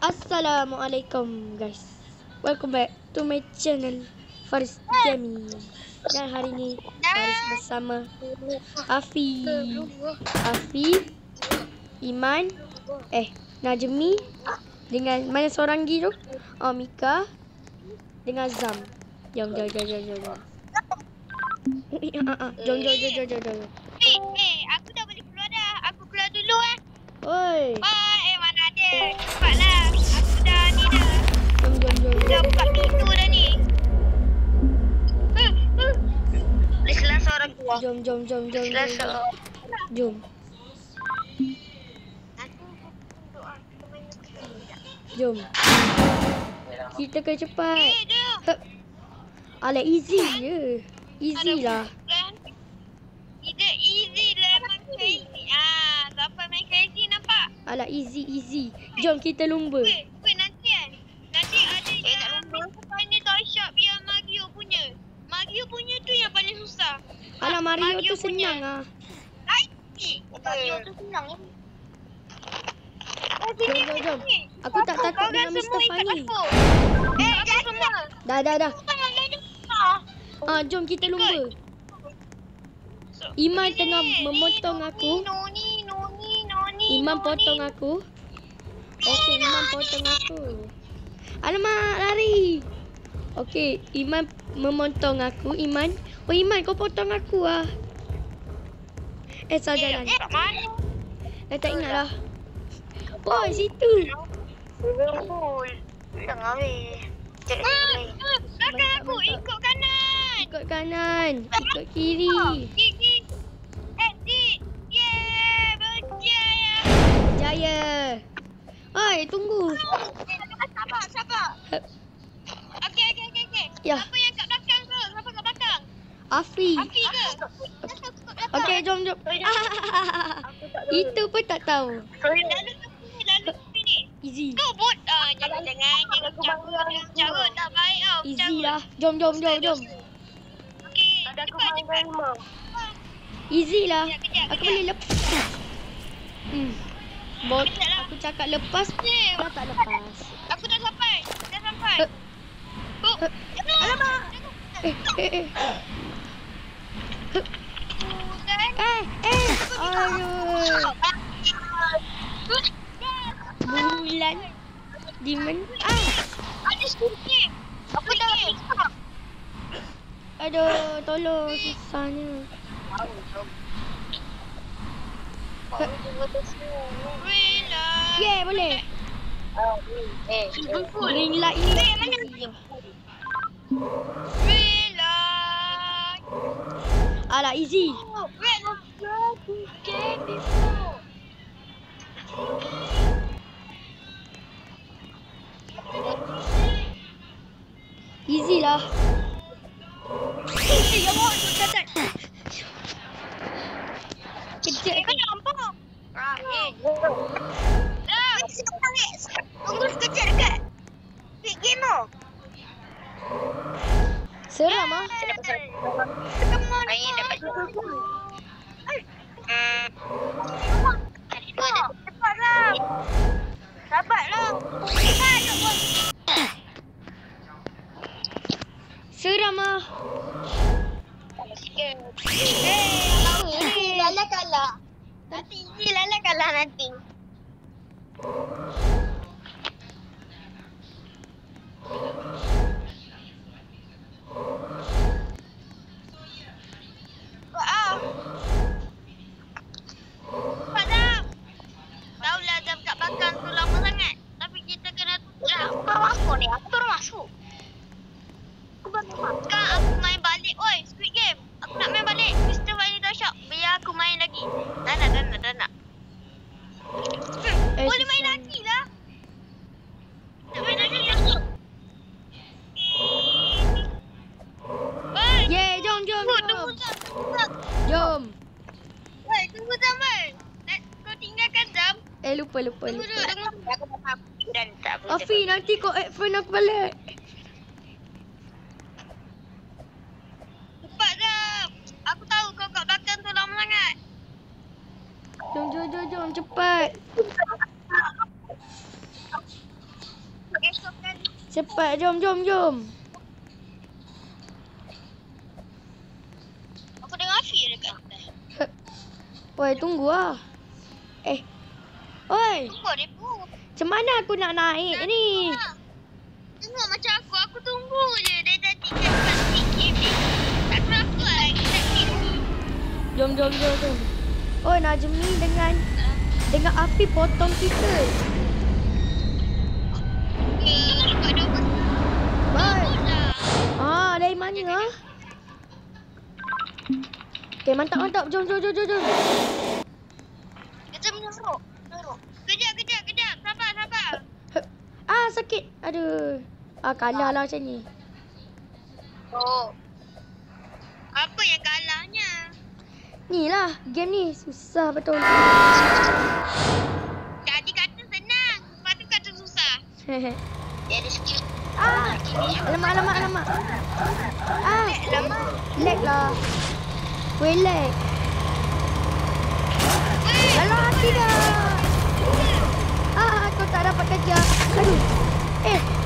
Assalamualaikum guys. Welcome back to my channel Faris Gaming. Dan hari ni Faris bersama Afi, Iman, Najmi dengan mana seorang lagi tu? Oh, Mika dengan Zam. Jom. Jom. Aku dah boleh keluar dah. Aku keluar dulu Oi. Mana ada. Cepatlah. Aku dah ni dah. Jom. Dah buka pintu dah ni. Islah seorang tua. Jom. Jom. Kita kena cepat. Alah, easy je. Easy lah. Easy lemon crazy. Siapa main crazy nampak? Alah, easy. Jom kita lumba. Wait, nanti Nanti ada yang ni toy shop yang Mario punya. Mario punya tu yang paling susah. Alah, Mario tu senang lah. Mario tu senang. Jom. Aku tak takut dengan Mr. Fani. Aku semua. Dah. Jom kita lumba. Iman tengah memotong aku. Iman potong aku. Okey, Iman potong aku. Alamak, lari. Okey, Iman memotong aku. Iman kau potong aku ah. Salah jalan. Dah tak ingat lah. Oh, situ. Belakang aku, ikut kanan. Ikut kanan. Ikut kiri. Exit. Yeah, berjaya. Jaya. Oi, tunggu. Sabar. Okey. Ya. Siapa yang kat belakang tu? Siapa kat belakang? Afi ke? Okey, jom. Itu pun tak tahu. Lalu sini. Easy. Kau bot. Jangan carut tak baik tau. Easy lah. Jom. Okey, cepat. Easy lah. Kejap. Aku boleh lepas. Bot. Aku cakap lepas. Kau tak lepas. Aku dah sampai. Alamak. Aduh. Bulan. Demon. Ada sini. Apa dah bisa? Aduh, tolong susahnya. Yeah, boleh. Green light ni. Alah, easy. Easy lah. Kejap. Kau nampak? Tunggu sekejap dekat Big Game tu. Seram ah. Main dapat cepatlah. Sabarlah. Seram ah. Lala kalah. Nanti Lala kalah nanti. Taulah jam kat belakang tu lama sangat. Tapi kita kena aku baru masuk ni. Aku baru masuk. Sekarang aku main balik. Oi, Squid Game. Aku nak main balik. Mr. Fani Toy Shop. Biar aku main lagi. Dah nak. Boleh main lagi lah. Nak main lagi. Yeah, jom. Jom. Oi, tunggu zaman. Kau tinggalkan jam. Lupa. Tunggu. Afi, nanti kau add friend aku balik. Cepat jam. Aku tahu kau kat belakang tu lama sangat. Jom cepat. Cepat, jom. Aku dengar Afi dekat atas. Oi, tunggu lah. Oi, Tunggu dia pun. macam mana aku nak naik ni? Tengok macam aku tunggu je. Dia tadi kat sikit ni. Tak kenapa lah. Jom. Oi, Najmi dengan api potong kita. Bye. Dari mana ah? Okay, mantap. Jom. Kita menurut. Kejap. Sabar. Sakit. Aduh. Kalah lah macam ni. Oh. Apa yang kalahnya? Ni lah, game ni susah betul. Tadi kata senang. Lepas tu kata susah. Dia ada skill. Alamak. Lag lah. Weh, lag. Alah, tidak. Aku tak dapat kejar. Aduh.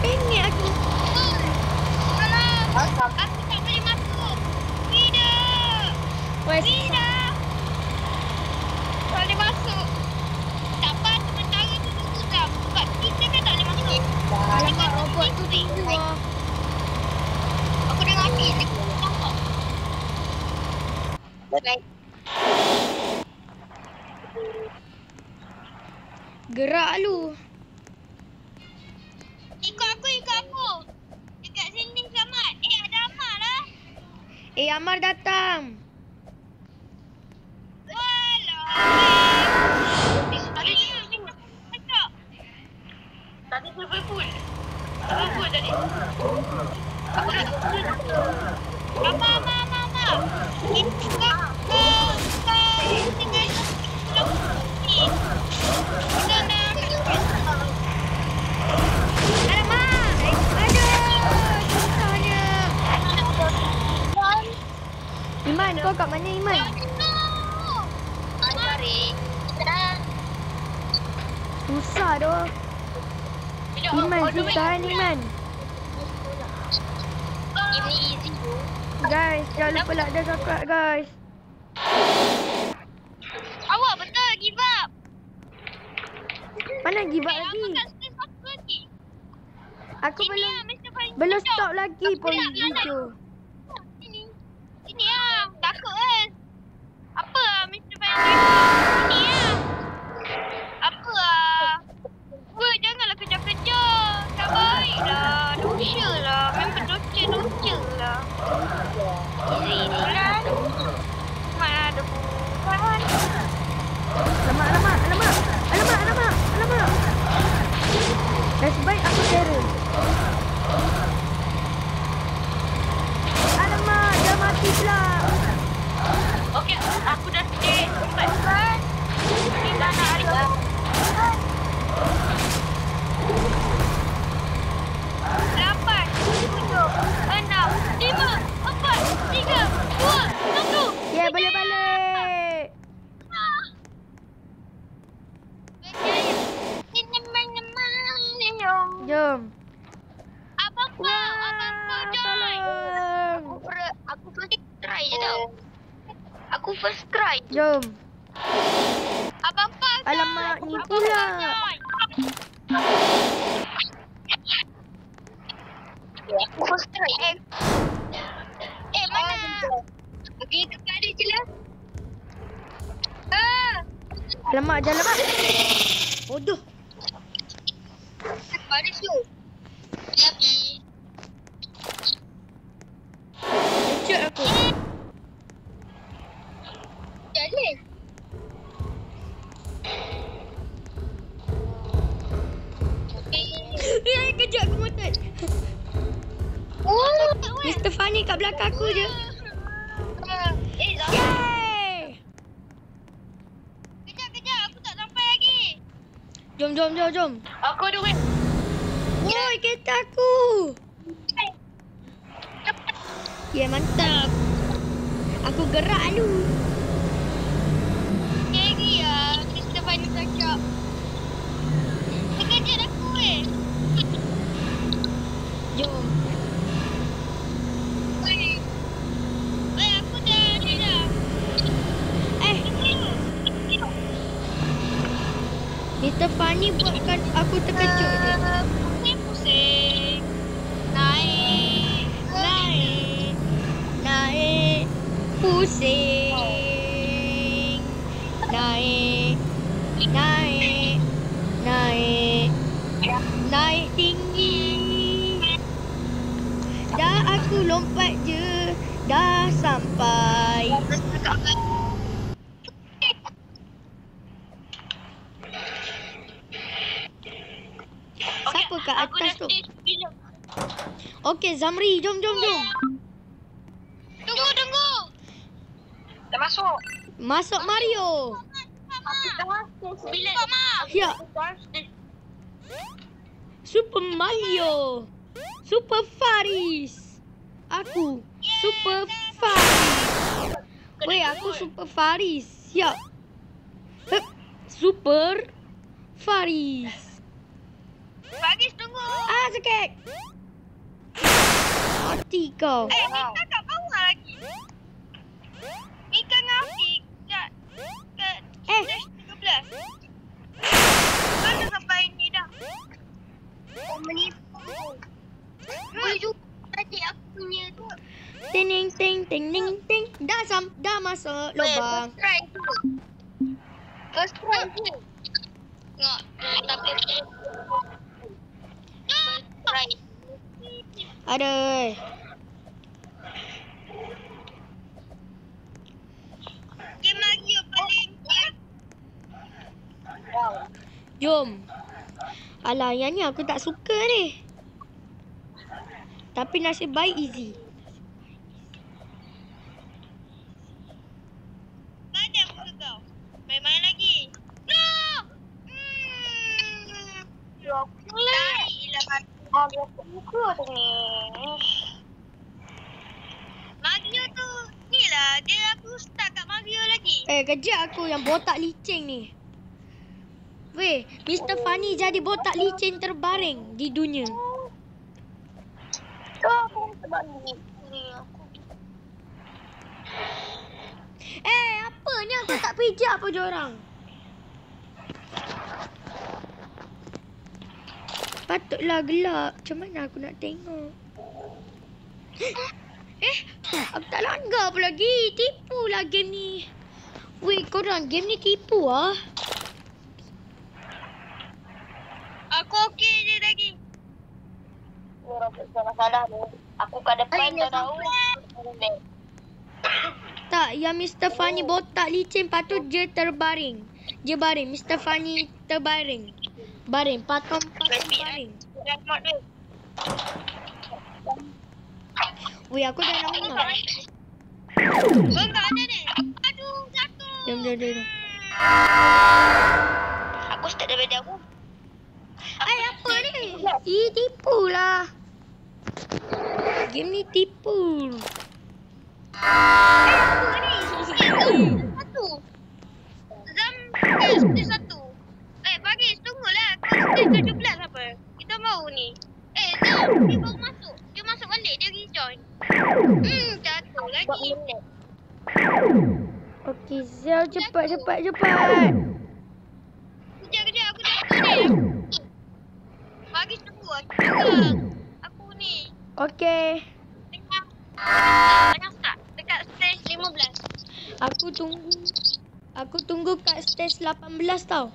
Pengek aku. Aku tak boleh masuk. Tidak. Tak boleh masuk. Tak apa, sementara tu susah. Sebab kita kan tak boleh masuk. Alamak, robot tu tinggi. Aku dengar api. Baik. Gerak lu. Ikut aku. Dekat sini selamat. Ada Amar lah. Amar datang. Walau. Tadi saya full. Apa tadi? Aku dah. Mama. Iman, kau kat mana Iman? Susah doh. Iman, susah kan Iman? Ini easy. Guys, jangan lupa like dan subscribe guys. Awak betul give up. Mana give up lagi? Aku belum stop lagi pun video. Ini lah. Takut kan? Apa lah Mr. Fanny? Ini lah. Apa lah? Weh, janganlah kejar-kejar. Tak baik lah. Dosa lah. Memang dosa lah. Ini lah. Mana ada bukan. Alamak. Nasib baik aku terror. Alamak, dah mati pula. Okey, aku dah stay 4 kan. Kita nak hari 8, 7, 6, 5, 4, 3, 2, 1. Ya, boleh balik. Jom. Abang join. Aku first try je tau. Aku first try. Jom. Abang Pak. Alamak, ni pula. Aku first try. Mana? Pergi ke kali je lah. Alamak, jangan lemak. Bodoh. Ada tu. Ya, Pi. Lecet aku. Jalan. Kejap aku motot. Mr. Fanny kat belakang aku je. Yeay. Kejap. Aku tak sampai lagi. Jom. Aku ada wait. Woi, kereta aku. Ya, mantap. Aku gerak lu. Scary lah. Mr. Fanny cakap. Sekejap aku aku terkejut je. Pusing. Naik. Naik, naik, pusing. Naik, naik, naik, naik tinggi. Dah aku lompat je, dah sampai. Siapa kat Aku atas dah tu? stage bila. Okey, Zamri, jom, jom, jom. Tunggu. Dah masuk. Masuk Mario. Bila? Mama. Ya. Super Mario. Super Faris. Aku Super Faris. Weh, aku Super Faris. Siap. Hup. Super Faris. Bagis tunggu. Ah, sakit. Mati kau. Mika kat bawah lagi. Mika dengan Afiq kat stage 13. Mana sampai ni dah? Oh, menipu. Boleh juga tadi aku punya tu. Ting ting ting ting ting ting. Dah masuk lubang. First try tu. First try tu. Tengok. Tapi first try. Aduh. Game Mario paling Jom. Alah, yang ni aku tak suka ni. Tapi nasib baik easy. Padam muka kau. Main-main lagi. No! Mario muka tu ni. Mario tu ni lah. Dia aku start kat Mario lagi. Kejap aku yang botak licin ni. Weh, Mr. Funny jadi botak licin terbaring di dunia. Tu aku sebalik. Apa ni aku tak pijak apa diorang? Patutlah gelap. Macam mana aku nak tengok? Aku tak langgar apa lagi. Tipu lah game ni. Weh, korang game ni tipu ah. Aku okey je lagi. Masalah tu. Aku kat depan dah tahu. Tak, yang Mr. Funny botak licin patut je terbaring. Je baring. Mr. Funny terbaring. Baring. Patung baring. Weh, aku dah nak menang. Oh, tak ada ni. Aduh, jatuh. Diam. Aku start daripada aku. Apa ni? Tipu lah. Game ni tipu. Apa ni? Satu. Zam stage 1. Bagis, tunggulah. Kau stage 17 apa? Kita mau ni. Zam, dia baru masuk. Dia masuk balik, dia rejoin. Jatuh lagi. Okey, Zul, cepat. Kejap, aku jatuh ni. Bagis tunggu. Aku ni. Okey. Banyak tak? Dekat stage 15. Aku tunggu kat stage 18 tau.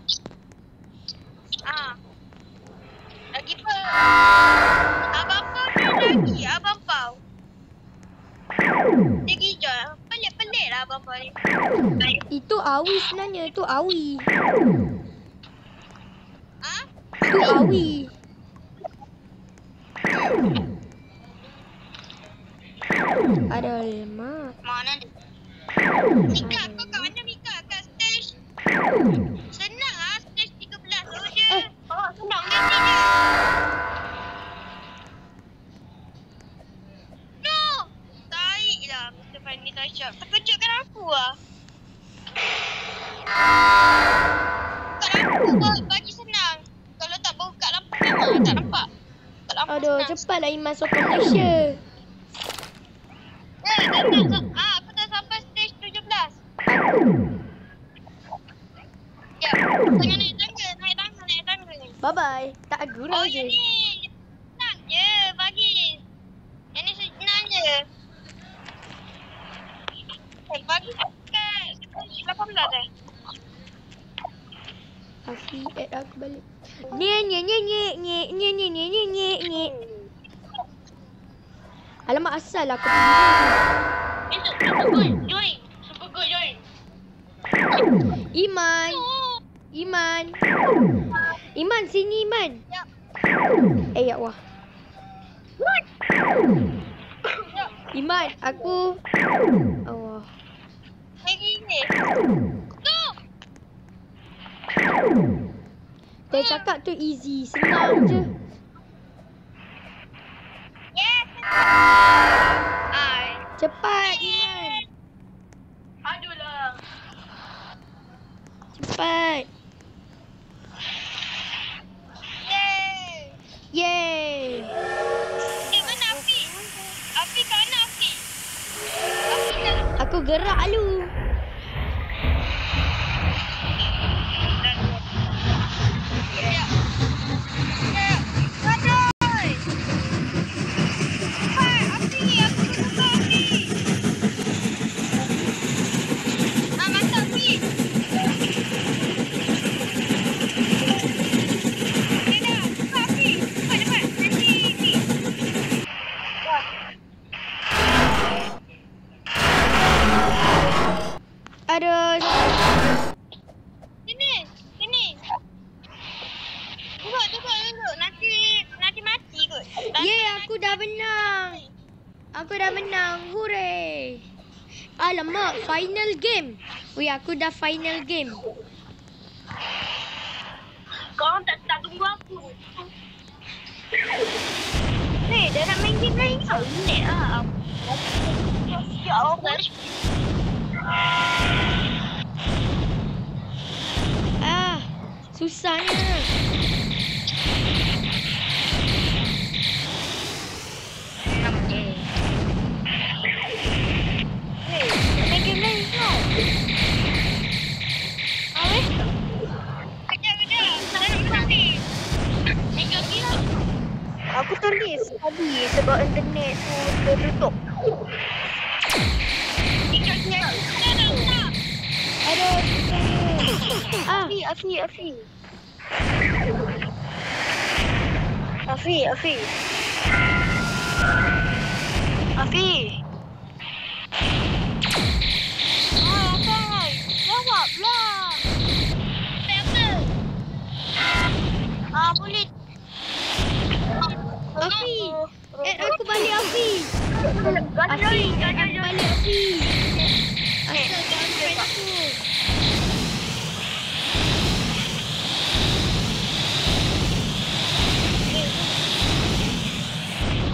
Lagi apa? Abang Pau dia lagi. Abang Pau. Dia gijol. Pelik-pelik lah Abang Pau ni. Itu Awi sebenarnya. Itu Awi. Ha? Itu Awi. Alamak. Mana dia? Mika, kau kat mana Mika? Kat stage? Senang lah. Stage 13 tu je. Senang dia ni je. No! Tarik lah Mr. Fanny Tasha. Terkejutkan aku lah. Kat lampu bagi senang. Kalau tak buka lampu memang tak nampak. Kat lampu Aduh, senang. cepatlah Iman sokong Malaysia. Aku dah sampai stage 17. Ya, tengah naik tangga ni. Bye-bye. Bye-bye. Tak gurau Oh, je. yang ni senang je bagi. Yang ni senang je. Bagi kat 18 eh. Afi add aku balik. Nye. Alamak asal aku pergi. Super good join. Super good join. Iman. Iman sini Iman. Ya. Ya Allah. Iman, aku Allah. Lagi ni. Tu. Dia cakap tu easy, senang je. Yes. Ai. Cepat Iman. Aduhlah. Cepat. Yeay. Yeay. Mana Afi? Afi kat mana Afi? Afi kat Aku gerak lu. Ya. Ya. Aduh. Hai, Afi, aku lupa Afi. Mantap Afi. Okay dah. Cepat Afi. Cepat. Nanti ni. Wah. Aduh. Sini. Duduk. Nanti mati kot. Yeay, aku dah menang. Hooray. Alamak, final game. Weh, aku dah final game. Korang tak tunggu aku. Dah nak main game lain tau. Nek lah. Ya Allah. Susahnya. Main game lain tau. Awet? Kejap. Tak nak menang ni. Tinggal gila. Aku tulis tadi sebab internet tu tertutup. Tinggal gila. Tak nak menang. Aduh, Afi. Abang. Jawablah. Betul. Boleh. Afi. Add aku balik Afi. Add aku balik Afi. Asal kau unfriend aku.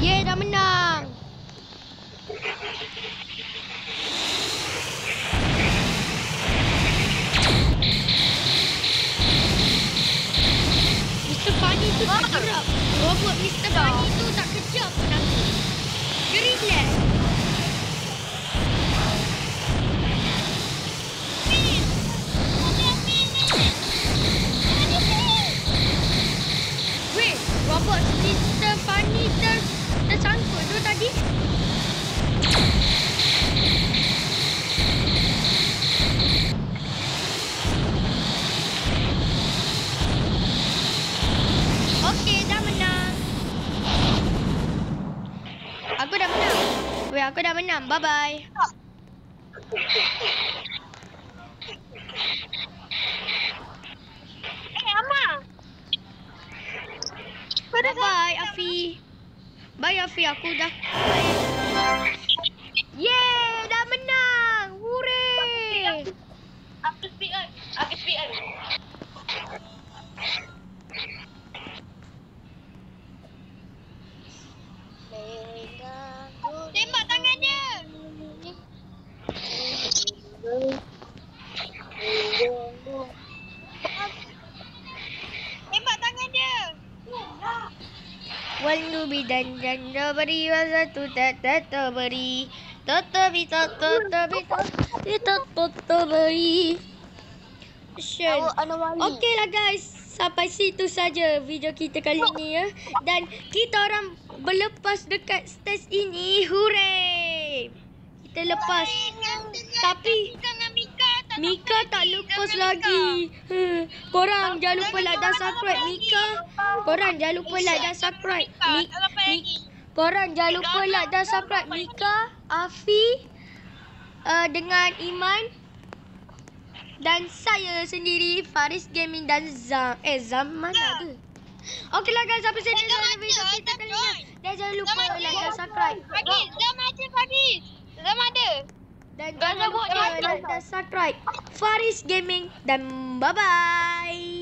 Yeay, dah menang. Mr. Funny tu tak gerak. Robot Mr. Funny tu tak kejap pun aku. Dia relax. Weh, robot Mr. Funny tersangkut tu tadi. Okey, dah menang. Aku dah menang. Weh, aku dah menang. Bye-bye. Ama. Bye-bye, Afi. Bye, Afi. Aku dah... Yeay, dah menang. Hooray. Aku speed kan. Tembak tangan dia. Tembak tangan dia. One to be done, nobody was a to that beri. Tatabi. Okey lah guys. sampai situ saja video kita kali ini ya. Dan kita orang berlepas dekat stage ini. Hooray! Kita lepas. Tapi Mika tak lepas lagi. Korang jangan lupa like dan subscribe Mika. Korang jangan lupa like dan subscribe Korang jangan lupa like dan subscribe Mika, Afi, dengan Iman dan saya sendiri Faris Gaming dan Zam mana tu? Okeylah guys, sampai sini dalam video kita kali ini. Dan jangan lupa like dan subscribe. Zam ada. Dan jangan lupa like dan subscribe Faris Gaming dan bye bye.